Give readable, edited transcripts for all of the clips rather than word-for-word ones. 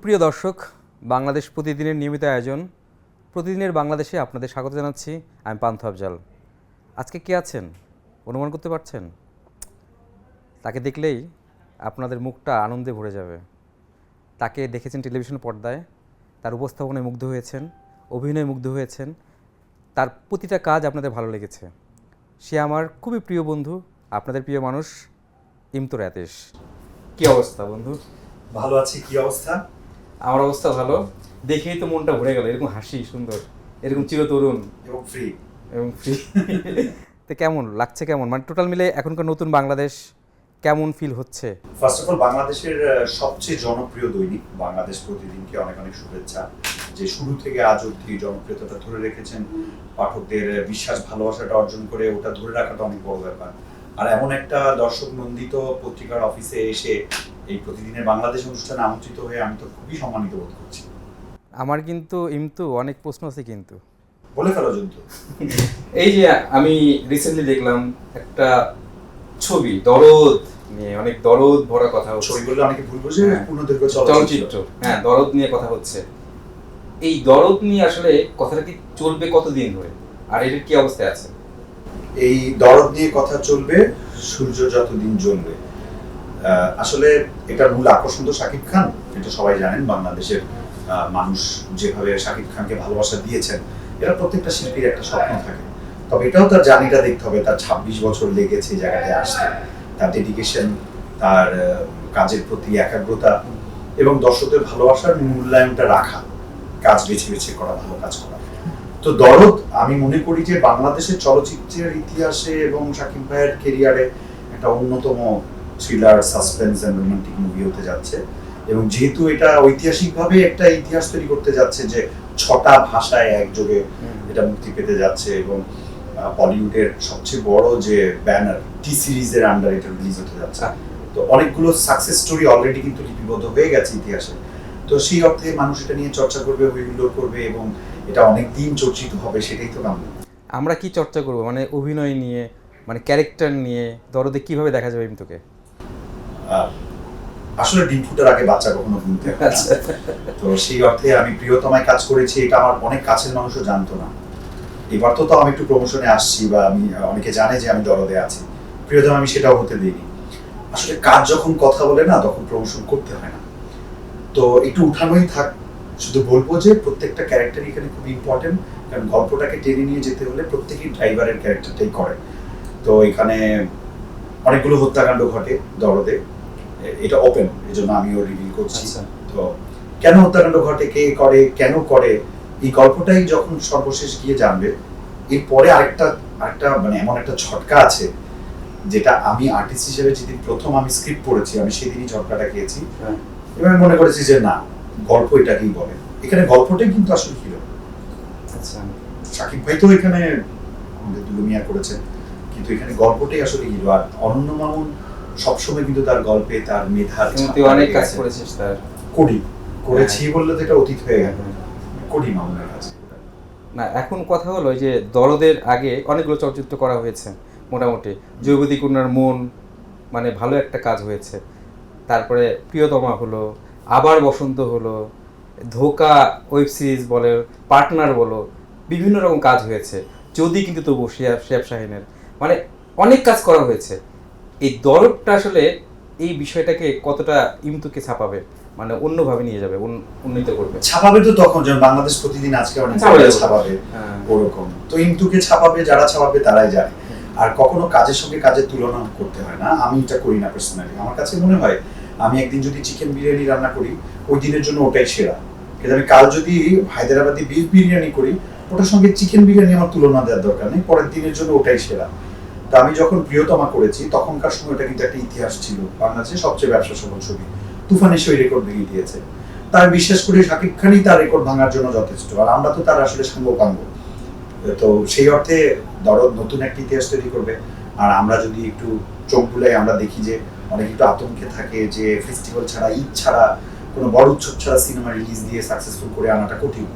সুপ্রিয় দর্শক, বাংলাদেশ প্রতিদিনের নিয়মিত আয়োজন প্রতিদিনের বাংলাদেশে আপনাদের স্বাগত জানাচ্ছি। আমি পান্থ আফজাল। আজকে কে আছেন অনুমান করতে পারছেন? তাকে দেখলেই আপনাদের মুখটা আনন্দে ভরে যাবে। তাকে দেখেছেন টেলিভিশন পর্দায়, তার উপস্থাপনায় মুগ্ধ হয়েছেন, অভিনয়ে মুগ্ধ হয়েছেন, তার প্রতিটা কাজ আপনাদের ভালো লেগেছে। সে আমার খুবই প্রিয় বন্ধু, আপনাদের প্রিয় মানুষ, ইমতু রাতেশ। কী অবস্থা বন্ধু? ভালো আছি। কি অবস্থা? আমার অবস্থা ভালো। দেখেই তো মনটা ভরে গেল। এরকম হাসি সুন্দর, এরকম চিরতরুণ এবং ফ্রি। তো কেমন লাগছে, কেমন মানে টোটাল মিলে এখনকার নতুন বাংলাদেশ কেমন ফিল হচ্ছে? ফার্স্ট অফ অল বাংলাদেশের সবচেয়ে জনপ্রিয় দৈনিক বাংলাদেশ প্রতিদিনকে অনেক অনেক শুভেচ্ছা, যে শুরু থেকে আজ অবধি জনপ্রিয়তাটা ধরে রেখেছেন, পাঠকদের বিশ্বাস ভালোবাসাটা অর্জন করে ওটা ধরে রাখাটা অনেক বড় ব্যাপার। আর এমন একটা দর্শক নন্দিত পত্রিকার অফিসে এসে এই প্রতিদিনের বাংলাদেশ অনুষ্ঠানে আমন্ত্রিত হয়ে আমি তো খুবই সম্মানিত বোধ করছি। আমার কিন্তু ইমতু অনেক প্রশ্ন আছে কিন্তু। বলে ফেলো জন্তু। এই যে আমি রিসেন্টলি দেখলাম একটা ছবি দরদ নিয়ে, অনেক দরদ ভরা কথা হচ্ছে। ছবি বললে অনেকে ভুল বুঝে, পূর্ণদৈর্ঘ্য চলচ্চিত্র। হ্যাঁ, দরদ নিয়ে কথা হচ্ছে। এই দরদ নিয়ে আসলে কথাটা কি চলবে কতদিন ধরে, আর এটার কি অবস্থায় আছে? এই দরদ নিয়ে কথা চলবে সূর্য যতদিন জ্বলবে। আসলে এটার মূল আকর্ষণ তো শাকিব খান, এটা সবাই জানেন। বাংলাদেশের মানুষ যেভাবে শাকিব খানকে ভালোবাসা দিয়েছেন, এটা প্রত্যেকটা শিল্পীর একটা স্বপ্ন থাকে। তবে এটাও তার জার্নিটা দেখতে হবে, তার 26 বছর লেগেছে এই জায়গাটায় আসতে, তার ডেডিকেশন, তার কাজের প্রতি একাগ্রতা এবং দর্শকদের ভালোবাসার মূল্যায়নটা রাখা, কাজ বেছে বেছে করা, ভালো কাজ করা। তো দরদ আমি মনে করি যে বাংলাদেশের চলচ্চিত্রের ইতিহাসে এবং শাকিব ভাইয়ের কেরিয়ারে একটা অন্যতম thriller, suspense and romantic movie হতে যাচ্ছে। এবং যেহেতু এটা ঐতিহাসিকভাবে একটা ইতিহাস তৈরি করতে যাচ্ছে, যে 6টা ভাষায় একযোগে এটা মুক্তি পেতে যাচ্ছে এবং বলিউডের সবচেয়ে বড় যে ব্যানার টি সিরিজের আন্ডার এটা রিলিজ হতে যাচ্ছে। তো অনেকগুলো সাকসেস স্টোরি অলরেডি কিন্তু লিপিবদ্ধ হয়ে গেছে ইতিহাসে। তো সেই অর্থে মানুষ এটা নিয়ে চর্চা করবে, উইন্ডোর করবে এবং এটা অনেক দিন চর্চিত হবে, সেটাই তো কাম্য। আমরা কি চর্চা করব মানে অভিনয় নিয়ে, মানে ক্যারেক্টার নিয়ে দরদে কিভাবে দেখা যাবে ইমতুকে? আসলে ডিম ফুটার আগে বাচ্চা কখনো ঘুম থেকে না। তো সেই অর্থে আমি প্রিয়তমায় কাজ করেছি, এটা আমার অনেক কাছের মানুষও জানতো না। এবার তো আমি একটু প্রমোশনে আসছি, বা আমি অনেকে জানে যে আমি দরদে আছি। প্রিয়তম আমি সেটাও হতে দিইনি। আসলে কাজ যখন কথা বলে না, তখন প্রমোশন করতে হয় না। তো একটু উঠানোই থাক। শুধু বলবো যে প্রত্যেকটা ক্যারেক্টার এখানে খুব ইম্পর্টেন্ট, কারণ গল্পটাকে টেনে নিয়ে যেতে হলে প্রত্যেকই ড্রাইভারের ক্যারেক্টারটাই করে। তো এখানে অনেকগুলো হত্যাকাণ্ড ঘটে দরদে, এটা ওপেন, এই জন্য আমিও রিভিল করছি। তো কেন হত্যাকাণ্ড ঘটে, কে করে, কেন করে, এই গল্পটাই যখন সর্বশেষ গিয়ে জানবে। এরপরে আরেকটা মানে এমন একটা ঝটকা আছে, যেটা আমি আর্টিস্ট হিসেবে যেদিন প্রথম আমি স্ক্রিপ্ট পড়েছি, আমি সেদিনই ঝটকাটা খেয়েছি এবং আমি মনে করেছি যে না, গল্প এটাকেই বলে। এখানে গল্পটাই কিন্তু আসলে হিরো। আচ্ছা, শাকিব ভাই তো এখানে আমাদের দুলুমিয়া করেছেন, কিন্তু এখানে গল্পটাই আসলে হিরো। আর অনন্য মামুন সবসময় কিন্তু তার গল্পে তার মেধার অনেক কাজ করেছিস, তার করেছি বললে তো এটা অতীত হয়ে গেল। কোটি মামুনের কাছে না, এখন কথা হলো যে দরদের আগে অনেকগুলো চলচ্চিত্র করা হয়েছে, মোটামুটি জৈবতী কন্যার মন মানে ভালো একটা কাজ হয়েছে, তারপরে প্রিয়তমা হলো, আবার বসন্ত হলো, ধোকা ওয়েব সিরিজ বলে, পার্টনার বলো, বিভিন্ন রকম কাজ হয়েছে। যদি কিন্তু তবু শিয়াব শাহিনের মানে অনেক কাজ করা হয়েছে। এই দরদটা আসলে এই বিষয়টাকে কতটা ইমতুকে ছাপাবে, মানে অন্যভাবে নিয়ে যাবে, উন্নীত করবে? ছাপাবে তো তখন যখন বাংলাদেশ প্রতিদিন আজকে অনেক ছাপাবে, ওরকম তো ইমতুকে ছাপাবে, যারা ছাপাবে তারাই জানে। আর কখনো কাজের সঙ্গে কাজের তুলনা করতে হয় না, আমি এটা করি না পার্সোনালি। আমার কাছে মনে হয় আমি একদিন যদি চিকেন বিরিয়ানি রান্না করি, ওই দিনের জন্য ওটাই সেরা। কিন্তু আমি কাল যদি হায়দ্রাবাদি বিফ বিরিয়ানি করি, ওটার সঙ্গে চিকেন বিরিয়ানি আমার তুলনা দেওয়ার দরকার নেই, পরের দিনের জন্য ওটাই সেরা। তা আমি যখন প্রিয়তমা করেছি, তখনকার সময় এটা কিন্তু একটা ইতিহাস ছিল, বাংলাদেশের সবচেয়ে ব্যবসা সফল ছবি। তুফানের সেই রেকর্ড ভেঙে দিয়েছে। তার বিশ্বাস করি শাকিব খানই তার রেকর্ড ভাঙার জন্য যথেষ্ট, আর আমরা তো তার আসলে সাঙ্গপাঙ্গ। তো সেই অর্থে দরদ নতুন একটা ইতিহাস তৈরি করবে। আর আমরা যদি একটু চোখ বুলাই, আমরা দেখি যে অনেক একটু আতঙ্কে থাকে যে ফেস্টিভ্যাল ছাড়া, ঈদ ছাড়া, কোনো বড় উৎসব ছাড়া সিনেমা রিলিজ দিয়ে সাকসেসফুল করে আনাটা কঠিন।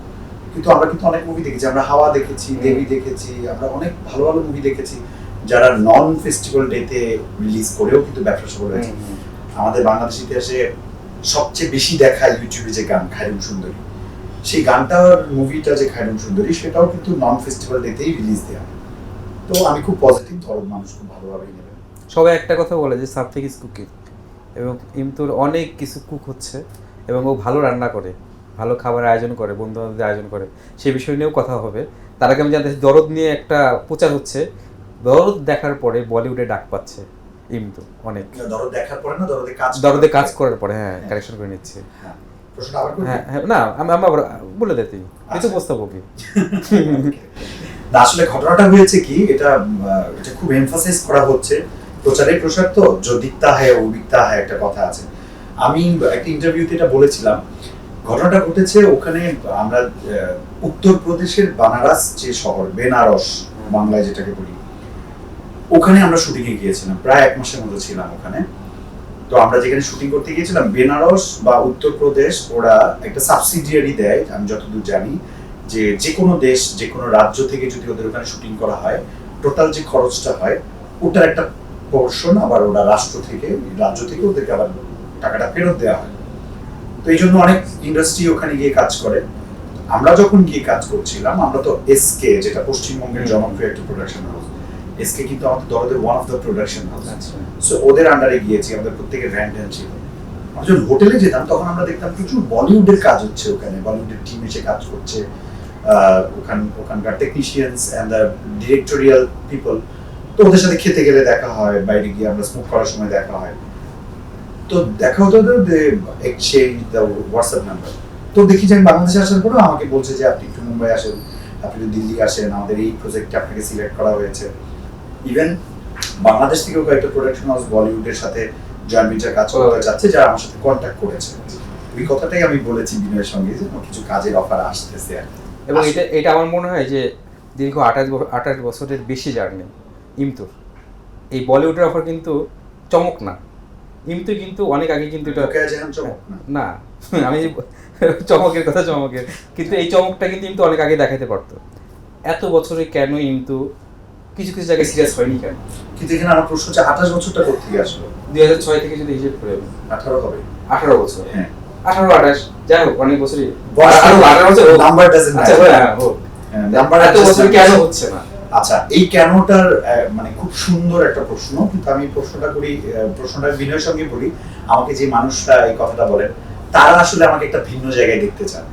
কিন্তু আমরা কিন্তু অনেক মুভি দেখেছি, আমরা হাওয়া দেখেছি, দেবী দেখেছি, আমরা অনেক ভালো ভালো মুভি দেখেছি যারা নন ফেস্টিভ্যাল ডেতে রিলিজ করেও কিন্তু ব্যবসা সফল হয়েছে। আমাদের বাংলাদেশ ইতিহাসে সবচেয়ে বেশি দেখা ইউটিউবে যে গান খায়রুম সুন্দরী, সেই গানটার মুভিটা যে খায়রুম সুন্দরী সেটাও কিন্তু নন ফেস্টিভ্যাল ডেতেই রিলিজ দেওয়া। তো আমি খুব পজিটিভ, ধরো মানুষ খুব ভালোভাবেই নেবে। সবাই একটা কথা বলে যে সামথিং ইজ কুকিং, এবং ইমতুর অনেক কিছু কুক হচ্ছে এবং ও ভালো রান্না করে, ভালো খাবারের আয়োজন করে, বন্ধু বান্ধবদের আয়োজন করে, সেই বিষয় নিয়েও কথা হবে। তার আগে আমি জানতে চাই, দরদ নিয়ে একটা প্রচার হচ্ছে, দরদ দেখার পরে বলিউডে ডাক পাচ্ছে ইমতু অনেক। দরদ দেখার পরে না, দরদে কাজ করার পরে, হ্যাঁ কারেকশন করে নিচ্ছে। হ্যাঁ, প্রশ্নটা আবার করবি? হ্যাঁ হ্যাঁ, না আমি আবার বলে দে তুই, কিছু প্রস্তাব কি? না, আসলে ঘটনাটা হয়েছে কি, এটা খুব এমফাসাইজ করা হচ্ছে, প্রচারের প্রসার তো, जो दिखता है वो बिकता है একটা কথা আছে। আমি একটা ইন্টারভিউতে এটা বলেছিলাম। ঘটনাটা ঘটেছে ওখানে, আমরা উত্তরপ্রদেশের বানারস যে শহর, বেনারস বাংলায় যেটাকে বলি, ওখানে আমরা শুটিং এ গিয়েছিলাম, প্রায় 1 মাসের মতো ছিলাম ওখানে। তো আমরা যেখানে শুটিং করতে গিয়েছিলাম, বেনারস বা উত্তরপ্রদেশ ওরা একটা সাবসিডিয়ারি দেয়, আমি যতদূর জানি, যে কোনো দেশ, যে কোনো রাজ্য থেকে যদি ওদের ওখানে শুটিং করা হয়, টোটাল যে খরচটা হয় ওটার একটা পোর্শন আবার ওরা রাজ্য থেকে ওদেরকে আবার টাকাটা ফেরত দেওয়া হয়। তো এই জন্য অনেক ইন্ডাস্ট্রি ওখানে গিয়ে কাজ করে। আমরা যখন গিয়ে কাজ করছিলাম, আমরা তো এসকে, যেটা পশ্চিমবঙ্গের জনপ্রিয় একটা প্রোডাকশন হাউস, এসকে কিন্তু আমাদের দরদের one of the production house. So ওদের আন্ডারে গিয়েছি, আমাদের প্রত্যেকের ভ্যান ট্যান ছিল। আমরা যখন হোটেলে যেতাম তখন আমরা দেখতাম প্রচুর বলিউডের কাজ হচ্ছে ওখানে, বলিউডের টিম এসে কাজ করছে, ওখানকার technicians and the directorial people. তো ওদের সাথে খেতে গেলে দেখা হয়, বাইরে গিয়ে আমরা স্মোক করার সময় দেখা হয়। তো দেখা হতো এক্সচেঞ্জ দ্য হোয়াটসঅ্যাপ নাম্বার। তো দেখি যে আমি বাংলাদেশে আসার পরেও আমাকে বলছে যে আপনি একটু মুম্বাই আসেন, আপনি একটু দিল্লি আসেন, আমাদের এই প্রজেক্টে আপনাকে সিলেক্ট করা হয়েছে। ইভেন বাংলাদেশ থেকেও কয়েকটা প্রোডাকশন হাউস বলিউডের সাথে জয়েন্ট ভেঞ্চার কাজ করতে চাচ্ছে, যারা আমার সাথে কন্ট্যাক্ট করেছে। ওই কথাটাই আমি বলেছি বিনয়ের সঙ্গে, যে কিছু কাজের অফার আসতেছে। এবং এটা আমার মনে হয় যে দীর্ঘ 28 বছরের বেশি জার্নি ইমতুর, এই বলিউডের অফার কিন্তু চমক না। ইমতু কিন্তু অনেক আগে কিন্তু এটা না, আমি চমকের কথা চমকের, কিন্তু এই চমকটা কিন্তু ইমতু অনেক আগে দেখাতে পারতো। এত বছরে কেন ইমতু কিছু কিছু জায়গায় সিরিয়াস হয়নি কেন? কিন্তু এখানে আমার প্রশ্ন হচ্ছে 28 বছরটা কোথেকে আসলো? 2006 থেকে যদি হিসেব করে 18 হবে। 18 বছর, হ্যাঁ 18-28 যাই হোক, অনেক বছরই। 18 বছর নাম্বার ডাজন্ট ম্যাটার। হ্যাঁ হোক, নাম্বার এত বছর কেন হচ্ছে না? আচ্ছা, এই কেনটার মানে খুব সুন্দর একটা প্রশ্ন, কিন্তু আমি প্রশ্নটা বিনয়ের সঙ্গে বলি। আমাকে যে মানুষটা এই কথাটা বলেন, তারা আসলে আমাকে একটা ভিন্ন জায়গায় দেখতে চান।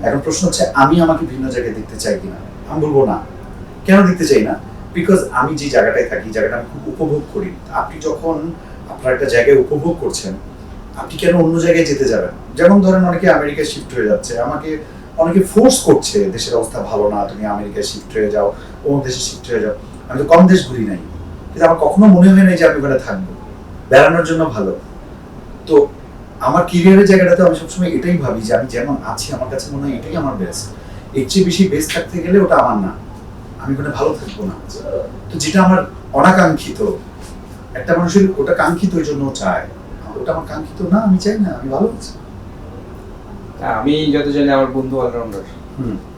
এখন প্রশ্ন হচ্ছে, আমি আমাকে ভিন্ন জায়গায় দেখতে চাই কিনা? আমি বলবো না। কেন দেখতে চাই না? বিকজ আমি যে জায়গাটায় থাকি, জায়গাটা আমি খুব উপভোগ করি। আপনি যখন আপনার একটা জায়গায় উপভোগ করছেন, আপনি কেন অন্য জায়গায় যেতে যাবেন? যেমন ধরেন অনেকে আমেরিকায় শিফট হয়ে যাচ্ছে, আমাকে অনেকে ফোর্স করছে, দেশের অবস্থা ভালো না, তুমি আমেরিকায় শিফট হয়ে যাও, অন্য দেশে শিফট হয়ে যাও। আমি তো কম দেশ ঘুরি নাই, কিন্তু আমার কখনো মনে হয় নাই যে আমি ওখানে থাকবো, বেড়ানোর জন্য ভালো। তো আমার ক্যারিয়ারের জায়গাটাতে আমি সবসময় এটাই ভাবি যে আমি যেমন আছি, আমার কাছে মনে হয় এটাই আমার বেস্ট। এর চেয়ে বেশি বেস্ট থাকতে গেলে ওটা আমার না, আমি ওখানে ভালো থাকবো না। তো যেটা আমার অনাকাঙ্ক্ষিত, একটা মানুষের ওটা কাঙ্ক্ষিত, ওই জন্য চায়। ওটা আমার কাঙ্ক্ষিত না, আমি চাই না, আমি ভালো আছি। আমি যত জানি আমার বন্ধু অলরাউন্ডার,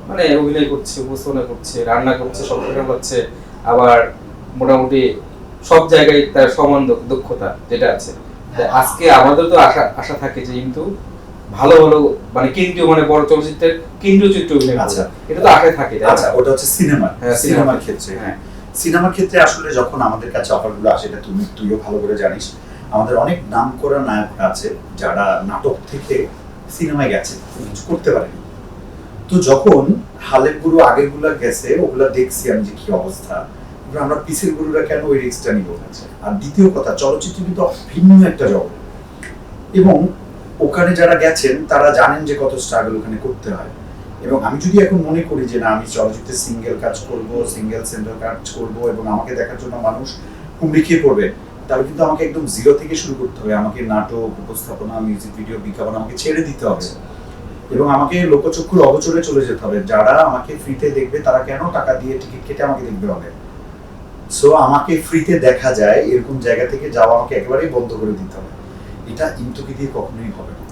মানে অভিনয় করছে, উপস্থাপনা করছে, রান্না করছে, সব কিছু করছে, আবার মোটামুটি সব জায়গায় তার সমান দক্ষতা যেটা আছে। আজকে আমাদের তো আশা থাকে যে কিন্তু ভালো ভালো মানে কেন্দ্রীয়, মানে বড় চলচ্চিত্রের কেন্দ্রীয় চিত্র অভিনয়। আচ্ছা, এটা তো আশায় থাকে। আচ্ছা, ওটা হচ্ছে সিনেমার ক্ষেত্রে। হ্যাঁ, সিনেমার ক্ষেত্রে আসলে যখন আমাদের কাছে অফারগুলো আসে, এটা তুইও ভালো করে জানিস, আমাদের অনেক নাম করা নায়ক আছে যারা নাটক থেকে সিনেমায় গেছে, কিছু করতে পারেনি। তো যখন হালের গুরু আগের গুলা গেছে, ওগুলা দেখছি আমি যে কি অবস্থা, আমরা পিসের গুরুরা কেন ওই রিস্কটা নিব? আর দ্বিতীয় কথা, চলচ্চিত্র কিন্তু ভিন্ন একটা জগৎ, এবং ওখানে যারা গেছেন তারা জানেন যে কত স্ট্রাগল ওখানে করতে হয়। এবং আমি যদি এখন মনে করি যে না, আমি চলচ্চিত্রে সিঙ্গেল কাজ করব, সিঙ্গেল সেন্টার কাজ করব, এবং আমাকে দেখার জন্য মানুষ হুমড়ি খেয়ে পড়বে, তাহলে কিন্তু আমাকে একদম জিরো থেকে শুরু করতে হবে। আমাকে নাটক, উপস্থাপনা, মিউজিক ভিডিও, বিজ্ঞাপন আমাকে ছেড়ে দিতে হবে, এবং আমাকে লোকচক্ষুর অগোচরে চলে যেতে হবে। যারা আমাকে ফ্রিতে দেখবে তারা কেন টাকা দিয়ে টিকিট কেটে আমাকে দেখবে হবে? সো আমাকে ফ্রিতে দেখা যায় এরকম জায়গা থেকে যাওয়া আমাকে একেবারেই বন্ধ করে দিতে হবে। এটা ইন্টুকি দিয়ে কখনোই হবে না।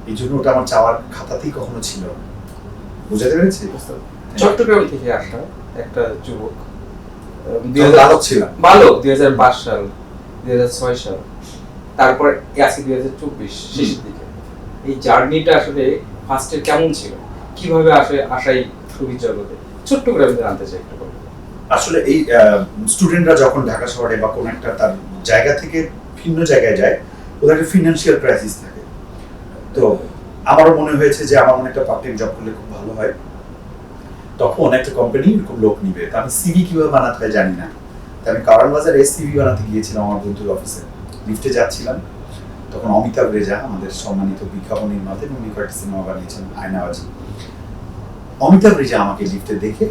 এই জন্য ওটা আমার চাওয়ার খাতাতেই কখনো ছিল না। বুঝাতে পেরেছি? চট্টগ্রাম থেকে আসা একটা যুবক, ছিল ভালো 2005 সাল 2006 সাল, তারপর আজকে 2024 শেষের দিকে, এই জার্নিটা আসলে ফার্স্টে কেমন ছিল, কিভাবে আসাই ছবির জগতে ছোট্ট করে আমি জানতে চাই একটু বলুন। আসলে এই স্টুডেন্টরা যখন ঢাকা শহরে বা কোনো একটা তার জায়গা থেকে ভিন্ন জায়গায় যায়, ওদের একটা ফিনান্সিয়াল ক্রাইসিস থাকে। তো আমারও মনে হয়েছে যে আমার মনে একটা পার্ট টাইম জব করলে খুব ভালো হয়। তখন একটা কোম্পানি এরকম লোক নিবে, তা আমি সিভি কিভাবে বানাতে হয় জানি না। তা আমি কারণ বাজারে সিভি বানাতে গিয়েছিলাম আমার বন্ধুর অফিসে। লিফটে যাচ্ছিলাম, তখন অমিতাভ রেজা, আমাদের সম্মানিত বিজ্ঞাপন নির্মাতা এবং উনি কয়েকটি সিনেমা বানিয়েছেন, আয়নাবাজি। অমিতাভ রেজা আমাকে লিফটে দেখে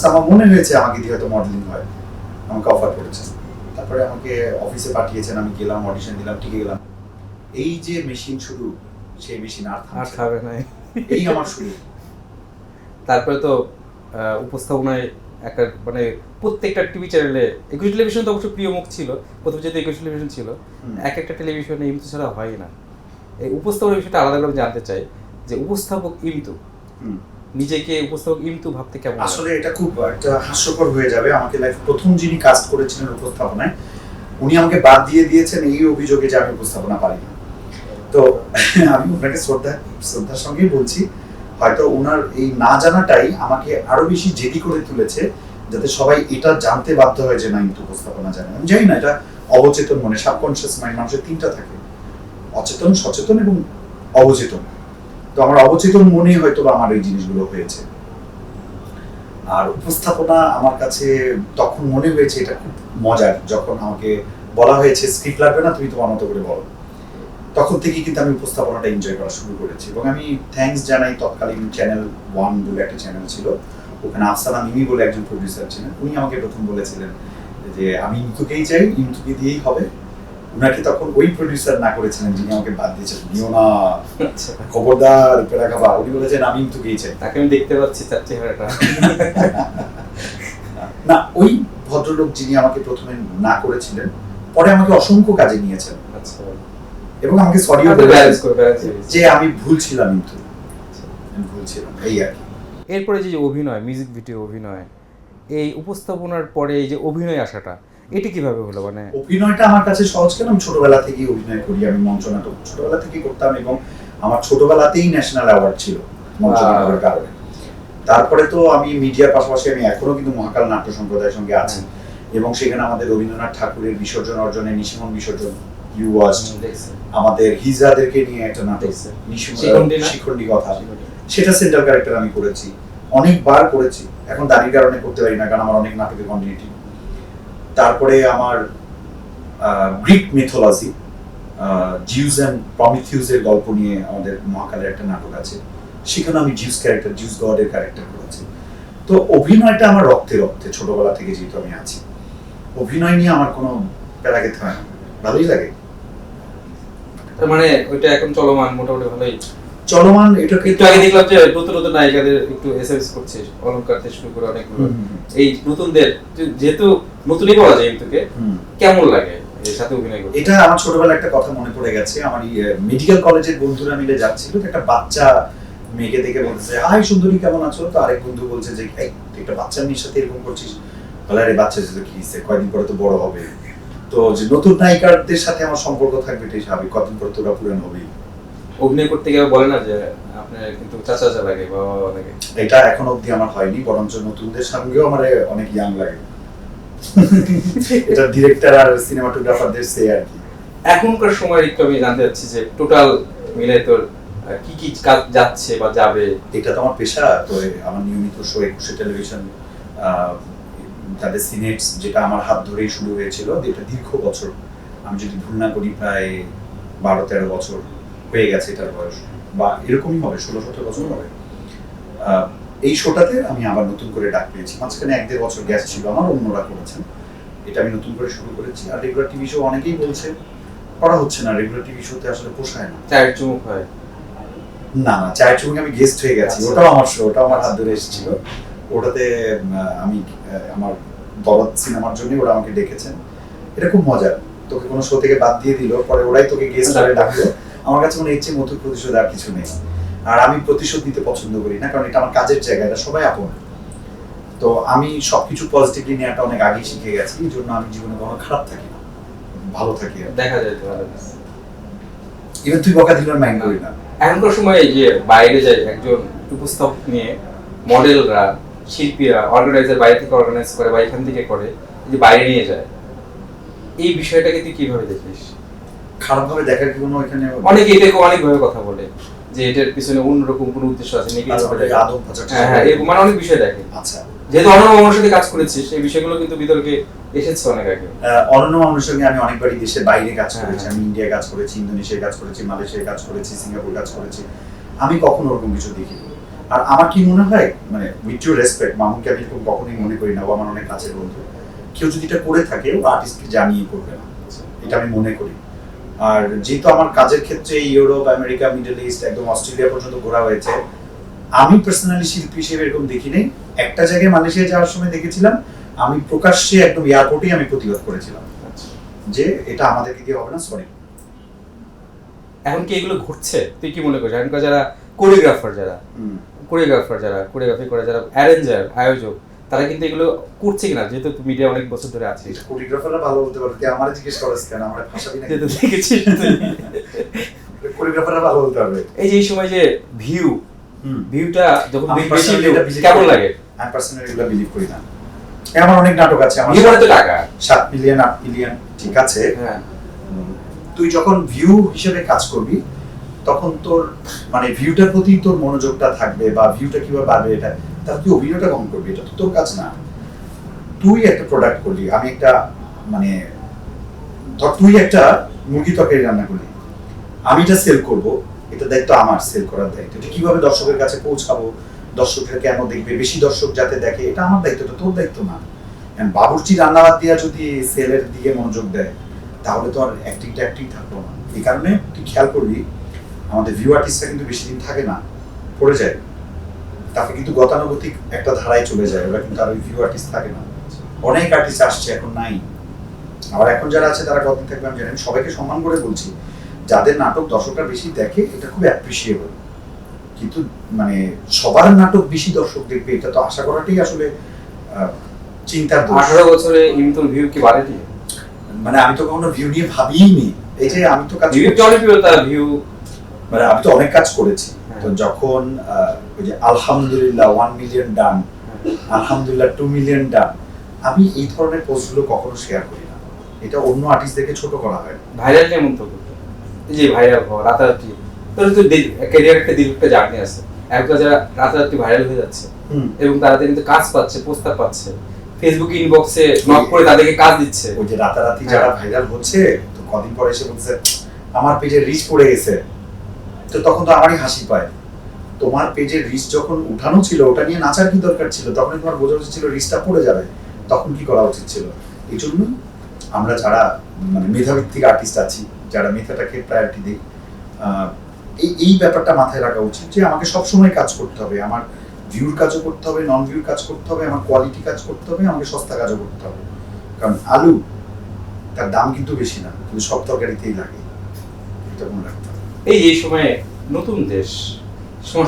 আমার মনে হয়েছে আমাকে দিয়ে হয়তো মডেলিং হয়, আমাকে অফার করেছেন। তারপরে আমাকে অফিসে পাঠিয়েছেন, আমি গেলাম, অডিশন দিলাম, টিকে গেলাম। এই যে মেশিন শুরু, সেই মেশিন আর খাবে না, এই আমার শুরু। তারপরে তো উপস্থাপনায় একটা মানে প্রত্যেকটা টিভি চ্যানেলে, একুশ টেলিভিশন তো অবশ্য প্রিয় মুখ ছিল প্রথম, যেহেতু একুশ টেলিভিশন ছিল, এক একটা টেলিভিশনে ইমতু ছাড়া হয় না। এই উপস্থাপনের বিষয়টা আলাদা করে জানতে চাই, যে উপস্থাপক ইমতু, নিজেকে উপস্থাপক ইমতু ভাবতে কেমন? আসলে এটা খুব একটা হাস্যকর হয়ে যাবে। আমাকে লাইফ প্রথম যিনি কাস্ট করেছিলেন উপস্থাপনায়, উনি আমাকে বাদ দিয়ে দিয়েছেন এই অভিযোগে যে আমি উপস্থাপনা পারি না। তো আমি ওনাকে শ্রদ্ধার সঙ্গেই বলছি, হয়তো ওনার এই না জানাটাই আমাকে আরো বেশি জেদি করে তুলেছে, যাতে সবাই এটা জানতে বাধ্য হয় যে না, কিন্তু উপস্থাপনা জানে। আমি জানি না, এটা অবচেতন মনে, সাবকনশিয়াস মাইন্ড, মানুষের তিনটা থাকে, অচেতন, সচেতন এবং অবচেতন। তো আমার অবচেতন মনেই হয়তো আমার এই জিনিসগুলো হয়েছে। আর উপস্থাপনা আমার কাছে তখন মনে হয়েছে এটা খুব মজার, যখন আমাকে বলা হয়েছে স্ক্রিপ্ট লাগবে না, তুমি তোমার মতো করে বলো। তখন থেকেই কিন্তু আমি উপস্থাপনাটা এনজয় করা শুরু করেছি। এবং আমি থ্যাঙ্কস জানাই তৎকালীন চ্যানেল 1 বলে একটা চ্যানেল ছিল, ওখানে আফসানা মিমি বলে একজন প্রডিউসার ছিলেন। উনি আমাকে প্রথম বলেছিলেন যে আমি ইমতুকেই চাই, ইমতুকে দিয়েই হবে। উনাকে তখন ওই প্রডিউসার না করেছিলেন যিনি আমাকে বাদ দিয়েছিলেন, নিও না, খবরদার পেড়া খাবা। উনি বলেছেন আমি ইমতুকেই চাই। তাকে আমি দেখতে পাচ্ছি তার চেহারাটা। না, ওই ভদ্রলোক যিনি আমাকে প্রথমে না করেছিলেন, পরে আমাকে অসংখ্য কাজে নিয়েছেন। আচ্ছা। এবং আমাকে সরিও বলেছেন যে আমি ভুল ছিলাম, কিন্তু আমি ভুল ছিলাম, এই আর কি। এরপরে যে অভিনয়, মিউজিক ভিডিও অভিনয়, এই উপস্থাপনার পরে এই যে অভিনয় আসাটা, এটা কিভাবে হলো? মানে অভিনয়টা আমার কাছে সহজ কেন, আমি ছোটবেলা থেকেই অভিনয় করি। আমি মঞ্চ নাটক ছোটবেলা থেকেই করতাম এবং আমার ছোটবেলাতেই ন্যাশনাল অ্যাওয়ার্ড ছিল মঞ্চ নাটকের কারণে। তারপরে তো আমি মিডিয়ার পাশাপাশি আমি এখনো কিন্তু মহাকাল নাট্য সম্প্রদায়ের সঙ্গে আছি, এবং সেখানে আমাদের রবীন্দ্রনাথ ঠাকুরের বিসর্জন অর্জনে নিশিমন বিসর্জন, ইউ ওয়াচড, আমাদের হিজড়াদেরকে নিয়ে একটা নাটক শিখণ্ডী কথা, সেটা সেন্ট্রাল ক্যারেক্টার আমি করেছি, অনেকবার করেছি। এখন দাঁড়ির কারণে করতে পারি না, কারণ আমার অনেক নাটকের কন্টিনিউটি। তারপরে আমার গ্রিক মিথোলজি, জিউস অ্যান্ড প্রমিথিউসের গল্প নিয়ে আমাদের মহাকালের একটা নাটক আছে, সেখানে আমি জিউস ক্যারেক্টার, জিউস গডের ক্যারেক্টার করেছি। তো অভিনয়টা আমার রক্তে রক্তে, ছোটবেলা থেকে যেহেতু আমি আছি, অভিনয় নিয়ে আমার কোনো প্যারা খেতে হয় না, ভালোই লাগে। তার মানে ওইটা এখন চলমান, মোটামুটি ভালোই চলমান। এটা একটু আগে দেখলাম যে নতুন নতুন নায়িকাদের একটু এসএমএস করছে, অলংকার থেকে শুরু করে অনেকগুলো। এই নতুনদের, যেহেতু নতুনই বলা যায়, তোকে কেমন লাগে এর সাথে অভিনয় করতে? এটা আমার ছোটবেলায় একটা কথা মনে পড়ে গেছে। আমার মেডিকেল কলেজের বন্ধুরা মিলে যাচ্ছিল, একটা বাচ্চা মেয়েকে দেখে বলতেছে, হাই সুন্দরী, কেমন আছো? তো আরেক বন্ধু বলছে যে এই একটা বাচ্চা মেয়ের সাথে এরকম করছিস। বলে আরে বাচ্চা সাথে কি হইছে, কয়দিন পরে তো বড় হবে। তো যে নতুন নায়িকাদের সাথে আমার সম্পর্ক থাকবে এটাই স্বাভাবিক, কদিন পরে তোরা পুরান হবেই। অভিনয় করতে গিয়ে বলে না যে আপনার কিন্তু চাচা চাচা লাগে, বাবা বাবা লাগে? এটা এখন অবধি আমার হয়নি, বরঞ্চ নতুনদের সঙ্গেও আমার অনেক ইয়াং লাগে। এটা ডিরেক্টর আর সিনেমাটোগ্রাফারদের সে আর কি। এখনকার সময় একটু আমি জানতে চাচ্ছি যে টোটাল মিলে তোর কি কি কাজ যাচ্ছে বা যাবে? এটা তো আমার পেশা। তো আমার নিয়মিত শো একুশে টেলিভিশন, তাদের সিনেটস, যেটা আমার হাত ধরেই শুরু হয়েছিল, এটা দীর্ঘ বছর, আমি যদি ভুল না করি প্রায় 12-13 বছর হয়ে গেছে এটার বয়স, বা এরকমই হবে, 16-17 বছর হবে। এই শোটাতে আমি আবার নতুন করে ডাক পেয়েছি। মাঝখানে 1-1.5 বছর গ্যাস ছিল আমার, অন্যরা করেছেন, এটা আমি নতুন করে শুরু করেছি। আর রেগুলার টিভি শো অনেকেই বলছে করা হচ্ছে না, রেগুলার টিভি শোতে আসলে পোষায় না। চায়ের চুমুক হয় না, চায়ের চুমুকে আমি গেস্ট হয়ে গেছি। ওটাও আমার শো, ওটাও আমার হাত ধরে এসেছিল। ওটাতে আমি আমার দরদ সিনেমার জন্য ওরা আমাকে ডেকেছেন। এটা খুব মজার, তোকে কোনো শো থেকে বাদ দিয়ে দিল, পরে ওরাই তোকে গেস্ট করে ডাকলো। আমার কাছে মনে হচ্ছে মধুর প্রতিশোধ আর কিছু নেই। আর আমি প্রতিশোধ নিতে পছন্দ করি না, কারণ এটা আমার কাজের জায়গা, এটা সবাই আপন। তো আমি সবকিছু পজিটিভলি নেওয়াটা অনেক আগেই শিখে গেছি, এই জন্য আমি জীবনে কোনো খারাপ থাকি না, ভালো থাকি। দেখা যায় তো ভালো। ইভেন তুই বকা দিলে মাইন্ড করি না। এখনকার সময় এই যে বাইরে যায় একজন উপস্থাপক নিয়ে মডেলরা, শিল্পীরা, অর্গানাইজার বাইরে থেকে অর্গানাইজ করে বা এখান থেকে করে, এই যে বাইরে নিয়ে যায়, এই বিষয়টাকে তুই কিভাবে দেখিস? খারাপ ভাবে দেখার কি কোনো এখানে অনেকে এটাকে অনেকভাবে কথা বলে যে এটার পিছনে অন্যরকম কোনো উদ্দেশ্য আছে নাকি। আদম বাচ্চা। হ্যাঁ, এরকম মানে অনেক বিষয় দেখে। আচ্ছা, যেহেতু অনন্য মামুনের সাথে কাজ করেছিস, এই বিষয়গুলো কিন্তু বিতর্কে এসেছে অনেক আগে। অনন্য মানুষের সঙ্গে আমি অনেকবারই দেশের বাইরে কাজ করেছি। হ্যাঁ। আমি ইন্ডিয়ায় কাজ করেছি, ইন্দোনেশিয়ায় কাজ করেছি, মালয়েশিয়ায় কাজ করেছি, সিঙ্গাপুর কাজ করেছি। আমি কখনো ওরকম কিছু দেখিনি। আর আমার কি মনে হয়, মানে উইথ ইউ রেসপেক্ট, মামুনকে আমি এরকম কখনোই মনে করি না, ও আমার অনেক কাছের বন্ধু। কেউ যদি এটা করে থাকে, ও আর্টিস্টকে জানিয়ে করবে না, এটা আমি মনে করি। আর যেহেতু আমার কাজের ক্ষেত্রে ইউরোপ, আমেরিকা, মিডল ইস্ট, একদম অস্ট্রেলিয়া পর্যন্ত ঘোরা হয়েছে, আমি পার্সোনালি শিল্পী হিসেবে এরকম দেখি নাই। একটা জায়গায় মালয়েশিয়া যাওয়ার সময় দেখেছিলাম, আমি প্রকাশ্যে একদম এয়ারপোর্টেই আমি প্রতিবাদ করেছিলাম যে এটা আমাদেরকে দিয়ে হবে না, সরি। এখন কি এগুলো ঘটছে? তুই কি মনে করিস এখনকার যারা কোরিওগ্রাফার, যারা কোরিওগ্রাফি করে, যারা অ্যারেঞ্জার, আয়োজক, তারা কিন্তু এগুলো করছে কিনা? যেহেতু মিডিয়া অনেক বছর ধরে আছিস, কোরিওগ্রাফাররা ভালো বলতে পারে, তুই আমারে জিজ্ঞেস করিস কেন? আমরা ভাষাবি না, যেহেতু দেখেছিস তুই। কোরিওগ্রাফাররা ভালো বলতে পারবে। এই যে এই সময় যে ভিউটা যখন আমি বেশি personally এটা believe কেমন করি না। লাগে? আমি পার্সোনালি এগুলো বিলিভ করি না। আমার অনেক নাটক আছে, আমার ভিউ মানে তো টাকা। 7 মিলিয়ন 8 মিলিয়ন, ঠিক আছে। হ্যাঁ, তুই যখন ভিউ হিসেবে কাজ করবি, তখন তোর মানে ভিউটার প্রতি তোর মনোযোগটা থাকবে, বা ভিউটা কিভাবে বাড়বে, এটা তার তুই অভিনয়টা কম করবি, এটা তো তোর কাজ না। তুই একটা প্রোডাক্ট করলি, আমি একটা মানে ধর তুই একটা মুরগি তরকারি রান্না করলি, আমি এটা সেল করব, এটা দায়িত্ব আমার, সেল করার দায়িত্ব। এটা কিভাবে দর্শকের কাছে পৌঁছাবো, দর্শকরা কেন দেখবে, বেশি দর্শক যাতে দেখে, এটা আমার দায়িত্ব, এটা তোর দায়িত্ব না। বাবুর্চি রান্নাবাদ দিয়া যদি সেলের দিকে মনোযোগ দেয়, তাহলে তো আর অ্যাক্টিং থাকলো না। এই কারণে তুই খেয়াল করবি, আমাদের ভিউ আর্টিস্টরা কিন্তু বেশি দিন থাকে না, পড়ে যায়। তাকে কিন্তু গতানুগতিক একটা ধারায় চলে যায়, ওরা কিন্তু আর ওই ভিউ আর্টিস্ট থাকে না। অনেক আর্টিস্ট আসছে, এখন নাই। আবার এখন যারা আছে তারা কতদিন থাকবে আমি জানি না। সবাইকে সম্মান করে বলছি, যাদের নাটক দর্শকরা বেশি দেখে, এটা খুব অ্যাপ্রিসিয়েবল। কিন্তু মানে সবার নাটক বেশি দর্শক দেখবে, এটা তো আশা করাটাই আসলে চিন্তার দোষ। 18 বছরে ইমতুল ভিউ কি বাড়েনি? মানে আমি তো কখনো ভিউ নিয়ে ভাবিই নি। এই যে আমি তো কাজ ভিউ করছি, জনপ্রিয়তা, ভিউ মানে আমি তো অনেক কাজ করেছি। তো যখন ওই যে আলহামদুলিল্লাহ 1 মিলিয়ন ডান, আলহামদুলিল্লাহ 2 মিলিয়ন ডান, আমি এই ধরনের পোস্টগুলো কখনো শেয়ার করি না। এটা অন্য আর্টিস্টদেরকে ছোট করা হয়। ভাইরাল কেমন তো করতে, এই যে ভাইরাল হওয়া রাতারাতি, তোর তো ক্যারিয়ার একটা দীর্ঘ একটা জার্নি আছে। এখন যারা রাতারাতি ভাইরাল হয়ে যাচ্ছে এবং তারা কিন্তু কাজ পাচ্ছে, প্রস্তাব পাচ্ছে, ফেসবুক ইনবক্সে নক করে তাদেরকে কাজ দিচ্ছে। ওই যে রাতারাতি যারা ভাইরাল হচ্ছে, তো কদিন পরে এসে বলছে আমার পেজে রিচ পড়ে গেছে, তো তখন তো আমারই হাসি পায়। তোমার পেজের রিচ যখন উঠানো ছিল, ওটা নিয়ে নাচার কি দরকার ছিল? তখন তোমার বোঝা উচিত ছিল রিচটা পড়ে যাবে, তখন কি করা উচিত ছিল? এই জন্য আমরা যারা মানে মেধাভিত্তিক আর্টিস্ট আছি, যারা মেধাটাকে প্রায়োরিটি দিই, এই ব্যাপারটা মাথায় রাখা উচিত যে আমাকে সবসময় কাজ করতে হবে। আমার ভিউর কাজও করতে হবে, নন ভিউর কাজ করতে হবে, আমার কোয়ালিটি কাজ করতে হবে, আমাকে সস্তা কাজও করতে হবে। কারণ আলু তার দাম কিন্তু বেশি না, কিন্তু সব তরকারিতেই লাগে, এটা মনে রাখতে হবে। এই সময়ে নতুন দেশ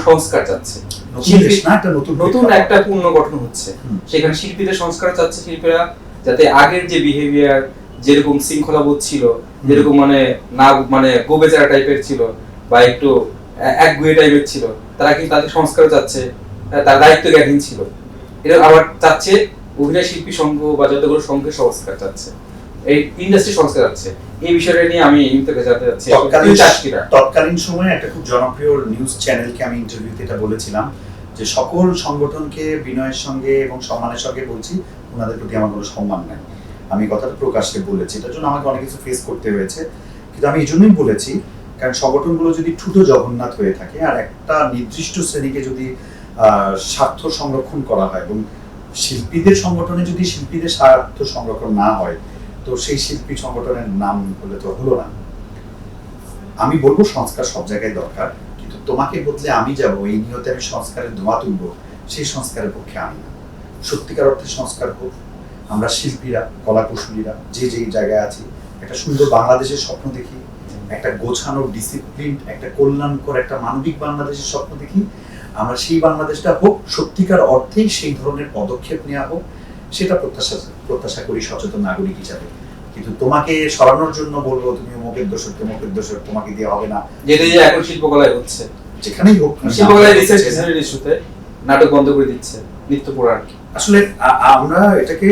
সংস্কার চাচ্ছে, নতুন দেশ না, একটা নতুন একটা পুনর্গঠন হচ্ছে। সেখানে শিল্পীদের সংস্কার চাচ্ছে, শিল্পীরা যাতে আগের যে বিহেভিয়ার, যেরকম শৃঙ্খলাবোধ ছিল, যেরকম মানে না মানে গোবেচারা টাইপের ছিল বা একটু একগুয়ে টাইপের ছিল, তারা কিন্তু তাদের সংস্কার চাচ্ছে, তার দায়িত্ব জ্ঞানহীন ছিল। এটা আবার চাচ্ছে অভিনয় শিল্পী সংঘ বা যতগুলো সংঘের সংস্কার চাচ্ছে, এই ইন্ডাস্ট্রি সংস্কার চাচ্ছে। এই বিষয়টা নিয়ে আমি ইমতাকে জানতে চাচ্ছি। তৎকালীন সময়ে একটা খুব জনপ্রিয় নিউজ চ্যানেলকে আমি ইন্টারভিউতে এটা বলেছিলাম যে সকল সংগঠনকে বিনয়ের সঙ্গে এবং সম্মানের সঙ্গে বলছি, ওনাদের প্রতি আমার কোনো সম্মান নাই। আমি কথাটা প্রকাশ্যে বলেছি, এটার জন্য আমাকে অনেক কিছু ফেস করতে হয়েছে। কিন্তু আমি এই জন্যই বলেছি, কারণ সংগঠনগুলো যদি ঠুটো জগন্নাথ হয়ে থাকে আর একটা নির্দিষ্ট শ্রেণীকে যদি স্বার্থ সংরক্ষণ করা হয়, এবং শিল্পীদের সংগঠনে যদি শিল্পীদের স্বার্থ সংরক্ষণ না হয়, তো সেই শিল্পী সংগঠনের নাম হলে তো হলো না। আমি বলবো সংস্কার সব জায়গায় দরকার, কিন্তু তোমাকে বদলে আমি যাবো এই নিয়তে আমি সংস্কারের ধোঁয়া তুলবো, সেই সংস্কারের পক্ষে আমি না। সত্যিকার অর্থে সংস্কার হোক, আমরা শিল্পীরা, কলা কুশলীরা যে যেই জায়গায় আছি, একটা সুন্দর বাংলাদেশের স্বপ্ন দেখি, একটা গোছানো ডিসিপ্লিন, একটা কল্যাণকর, একটা মানবিক বাংলাদেশের স্বপ্ন দেখি। আমরা সেই বাংলাদেশটা হোক, সত্যিকার অর্থেই সেই ধরনের পদক্ষেপ নেওয়া হোক, সেটা প্রত্যাশা করি সচেতন নাগরিক হিসাবে। কিন্তু তোমাকে সরানোর জন্য বলবো তুমি অমুকের দোষর তোমাকে দিয়ে হবে না, যেটা যে এখন শিল্পকলায় হচ্ছে, যেখানেই হোক না, শিল্পকলায় রিসার্চ ইস্যুতে নাটক বন্ধ করে দিচ্ছে, নিত্য পুরাণ। আসলে আমরা এটাকে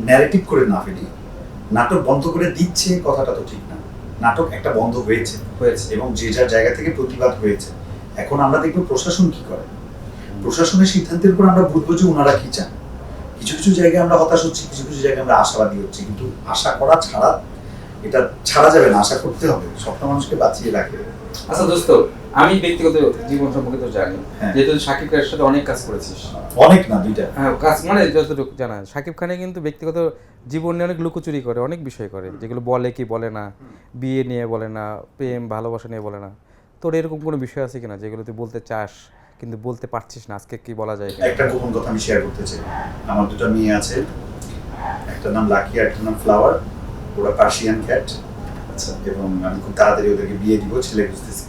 ন্যারেটিভ করে না ফেলি, নাটক বন্ধ করে দিচ্ছে কথাটা তো ঠিক না, নাটক একটা বন্ধ হয়েছে এবং যে যার জায়গা থেকে প্রতিবাদ হয়েছে। এখন আমরা দেখবো প্রশাসন কি করে, প্রশাসনের সিদ্ধান্তের উপর আমরা বুঝবো যে ওনারা কি চান। কিছু কিছু জায়গায় আমরা হতাশ হচ্ছি, কিছু কিছু জায়গায় আমরা আশাবাদী হচ্ছি, কিন্তু আশা করা ছাড়া এটা ছাড়া যাবে না, আশা করতে হবে, স্বপ্ন মানুষকে বাঁচিয়ে রাখে। আচ্ছা দোস্ত, আমি ব্যক্তিগত জীবন সম্পর্কে তো জানি, যেহেতু শাকিব খানের সাথে অনেক কাজ করেছিস। অনেক না, 2টা। হ্যাঁ, কাজ মানে যতটুকু জানা শাকিব খানে কিন্তু ব্যক্তিগত জীবন নিয়ে অনেক লুকোচুরি করে, অনেক বিষয় করে, যেগুলো বলে কি বলে না, বিয়ে নিয়ে বলে না, প্রেম ভালোবাসা নিয়ে বলে না। তোর এরকম কোনো বিষয় আছে কিনা যেগুলো তুই বলতে চাস কিন্তু বলতে পারছিস না, আজকে কি বলা যায়? একটা গোপন কথা আমি শেয়ার করতে চাই। আমার 2টা মেয়ে আছে, একটা নাম লাকি, একটা নাম ফ্লাওয়ার। ওরা পার্সিয়ান ক্যাট। আচ্ছা, এবং আমি খুব তাড়াতাড়ি ওদেরকে বিয়ে দিব, ছেলে খুঁজতেছি।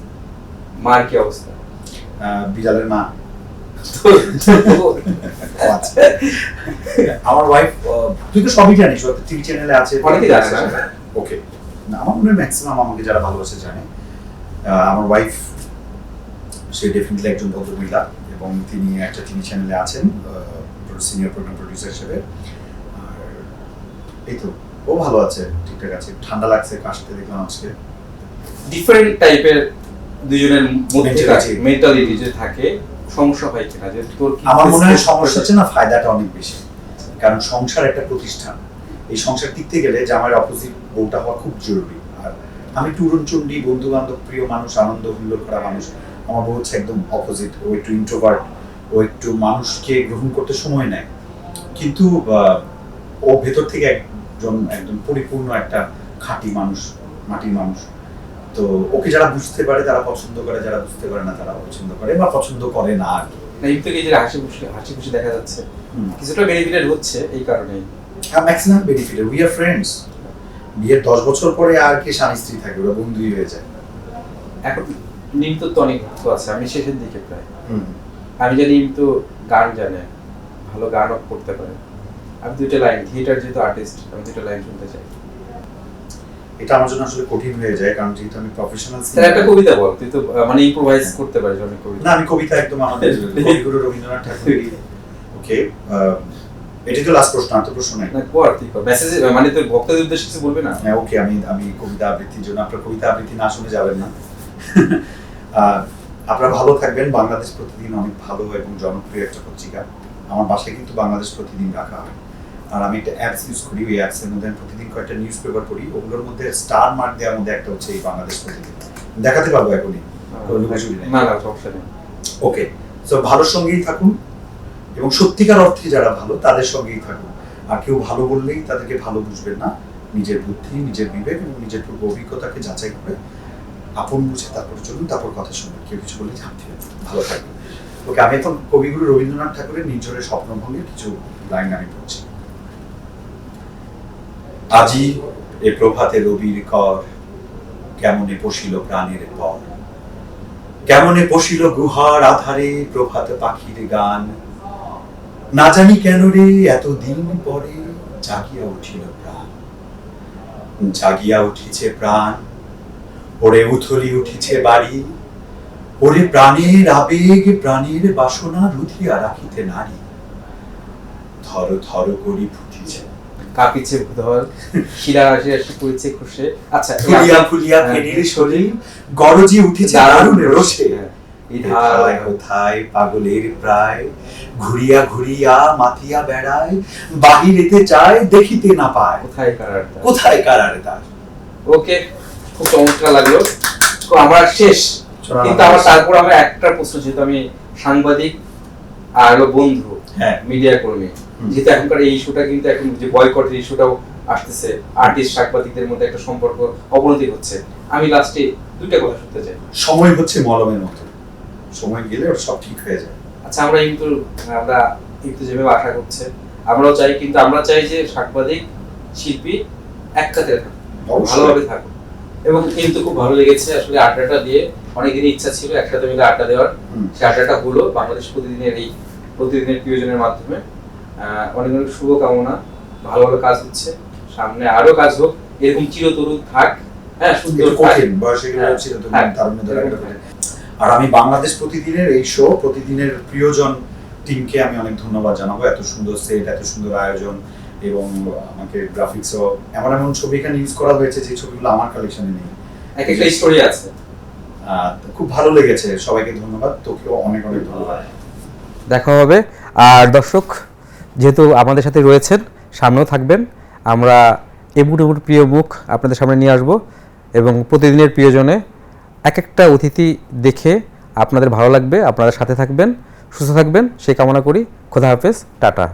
মার কি অবস্থা? বিড়ালের মা। আমার ওয়াইফ, তুই তো সবই জানিস, ও টিভি চ্যানেলে আছে, অনেকেই জানে না। ওকে, না আমার মনে হয় ম্যাক্সিমাম আমাকে যারা ভালোবাসে জানে। আমার ওয়াইফ সে ডেফিনেটলি একজন ভদ্রমহিলা এবং তিনি একটা টিভি চ্যানেলে আছেন সিনিয়র প্রোগ্রাম প্রডিউসার হিসেবে। আর এই তো, ও ভালো আছে, ঠিকঠাক আছে। ঠান্ডা লাগছে, কাশতে দেখলাম আজকে। ডিফারেন্ট টাইপের দুজনের মধ্যে মেন্টালিটি যে থাকে, সমস্যা হয় কিনা? যে তোর আমার মনে হয় সমস্যা হচ্ছে না, ফায়দাটা অনেক বেশি। কারণ সংসার একটা প্রতিষ্ঠান, এই সংসার টিকতে গেলে জামাইয়ের অপোজিট বউটা হওয়া খুব জরুরি। আর আমি একটু উড়নচণ্ডী, বন্ধু বান্ধব প্রিয় মানুষ, আনন্দ হুল্লোড় করা মানুষ। আমার বউ হচ্ছে একদম অপোজিট, ও একটু ইন্ট্রোভার্ট, ও একটু মানুষকে গ্রহণ করতে সময় নেয়, কিন্তু ও ভেতর থেকে একদম পরিপূর্ণ একটা খাঁটি মানুষ, মাটির মানুষ। তো ওকে যারা বুঝতে পারে তারা পছন্দ করে, যারা বুঝতে পারে না তারা পছন্দ করে বা পছন্দ করে না। আর এই থেকে যে হাসি খুশি দেখা যাচ্ছে, কিছুটা বেনিফিটেড হচ্ছে এই কারণেই। হ্যাঁ, maximum benefited. We are friends. বিয়ের 10 বছর পরে আর কি স্বামী স্ত্রী থাকে, ওরা বন্ধুই হয়ে যায়। এখন নিমতো তো অনেক ভক্ত আছে, আমি শেষের দিকে প্রায়। আমি জানি নিমতো গান জানে, ভালো গানও করতে পারে। আমি 2টা লাইন, থিয়েটার যেহেতু আর্টিস্ট, আমি 2টা লাইন শুনতে চাই। এটা আমার জন্য আসলে কঠিন হয়ে যায়, কারণ যেহেতু আমি প্রফেশনাল সিঙ্গার। একটা কবিতা বল, তুই তো মানে ইম্প্রোভাইজ করতে পারিস অনেক কবিতা। না, আমি কবিতা একদম আমাদের কবিগুরু রবীন্দ্রনাথ ঠাকুরেরই। ওকে, এটা তো লাস্ট প্রশ্ন, আর তো প্রশ্ন নাই। না, কর তুই কর। মেসেজ মানে তোর ভক্তদের উদ্দেশ্যে কিছু বলবি না? হ্যাঁ, ওকে, আমি কবিতা আবৃত্তির জন্য, আপনার কবিতা আবৃত্তি না শুনে যাবেন না। আপনারা ভালো থাকবেন। বাংলাদেশ প্রতিদিন অনেক ভালো এবং জনপ্রিয় একটা পত্রিকা। আমার বাসায় কিন্তু বাংলাদেশ প্রতিদিন রাখা হয়। আর আমি একটা অ্যাপস ইউজ করি, ওই অ্যাপসের মধ্যে আমি প্রতিদিন কয়েকটা নিউজ পেপার পড়ি, ওগুলোর মধ্যে স্টার মার্ক দেওয়ার মধ্যে একটা হচ্ছে এই বাংলাদেশ প্রতিদিন। দেখাতে পারবো এখনই, না না সমস্যা নেই। ওকে, সো ভালোর সঙ্গেই থাকুন এবং সত্যিকার অর্থে যারা ভালো তাদের সঙ্গেই থাকুন। আর কেউ ভালো বললেই তাদেরকে ভালো বুঝবেন না। নিজের বুদ্ধি, নিজের বিবেক এবং নিজের পূর্ব অভিজ্ঞতাকে যাচাই করে আপন বুঝে তারপর চলুন, তারপর কথা শুনুন। কেউ কিছু বলে জানতে হবে, ভালো থাকবেন। ওকে, আমি এখন কবিগুরু রবীন্দ্রনাথ ঠাকুরের নির্ঝরের স্বপ্নভঙ্গের কিছু লাইন আমি পড়ছি। আজি এ প্রভাতে রবির কর, কেমনে পশিল প্রাণের পর, কেমনে পশিল গুহার আধারে প্রভাত পাখির গান, না জানি কেন রে এতদিন পরে জাগিয়া উঠিল প্রাণ, জাগিয়া উঠিছে প্রাণ, ওরে উথলি উঠিছে বাড়ি, ওরে প্রাণের আবেগ প্রাণের বাসনা রুধিয়া রাখিতে নারী, থর থর করি ফুটিছে কাঁপিছে ভূধর, শিরা আসি আসি করিছে খুশে। আচ্ছা, ফুলিয়া ফুলিয়া ফেনীর শরীর গরজি উঠেছে দারুণ রোষে, ইধায় কোথায় পাগলের প্রায়, ঘুরিয়া ঘুরিয়া মাথিয়া বেড়ায়, বাহিরেতে চায় দেখিতে না পায়, কোথায় কারার তার। ওকে, খুব চমৎকার লাগলো। তো আমার শেষ, কিন্তু আমার তারপর আমার একটা প্রশ্ন, যেহেতু আমি সাংবাদিক আর বন্ধু, মিডিয়া কর্মী, যেহেতু এখনকার এই ইস্যুটা কিন্তু এখন যে বয়কটের ইস্যুটাও আসতেছে, আর্টিস্ট সাংবাদিকদের মধ্যে একটা সম্পর্ক অবনতি হচ্ছে, আমি লাস্টে 2টা কথা শুনতে চাই। সময় হচ্ছে মলমের মতো, সময় গেলে ওর সব ঠিক হয়ে যায়। আচ্ছা, আমরা কিন্তু যেভাবে আশা করছে আমরাও চাই, কিন্তু আমরা চাই যে সাংবাদিক শিল্পী একসাথে থাকুক, ভালোভাবে থাকুক। এবং কিন্তু খুব ভালো লেগেছে আসলে আড্ডাটা দিয়ে, অনেকদিনই ইচ্ছা ছিল একসাথে মিলে আড্ডা দেওয়ার, সেই আড্ডাটা হলো বাংলাদেশ প্রতিদিনের এই প্রতিদিনের প্রিয়জনের মাধ্যমে। অনেক অনেক শুভকামনা, ভালো ভালো কাজ হচ্ছে, সামনে আরো কাজ হোক, এরকম চিরতরুণ থাক, হ্যাঁ সুন্দর একটু থাক। কঠিন বয়সে গেলে হ্যাঁ, ছিল তো হ্যাঁ, তারুণ্য ধরে এরকম একটা থাক। কঠিন। আর আমি বাংলাদেশ প্রতিদিনের এই শো প্রতিদিনের প্রিয়জন টিমকে আমি অনেক ধন্যবাদ জানাবো, এত সুন্দর সেট, এত সুন্দর আয়োজন, এবং আমাকে গ্রাফিক্সও এমন এমন ছবি এখানে ইউজ করা হয়েছে যে ছবিগুলো আমার কালেকশনে নেই। এক একটা স্টোরি আছে। খুব ভালো লেগেছে, সবাইকে ধন্যবাদ, তোকেও অনেক অনেক ধন্যবাদ। দেখা হবে। আর দর্শক যেহেতু আমাদের সাথে রয়েছেন, সামনেও থাকবেন, আমরা এমুট প্রিয় মুখ আপনাদের সামনে নিয়ে আসব, এবং প্রতিদিনের প্রিয়জনে এক একটা অতিথি দেখে আপনাদের ভালো লাগবে, আপনারা সাথে থাকবেন, সুস্থ থাকবেন সেই কামনা করি। খোদা হাফেজ, টাটা।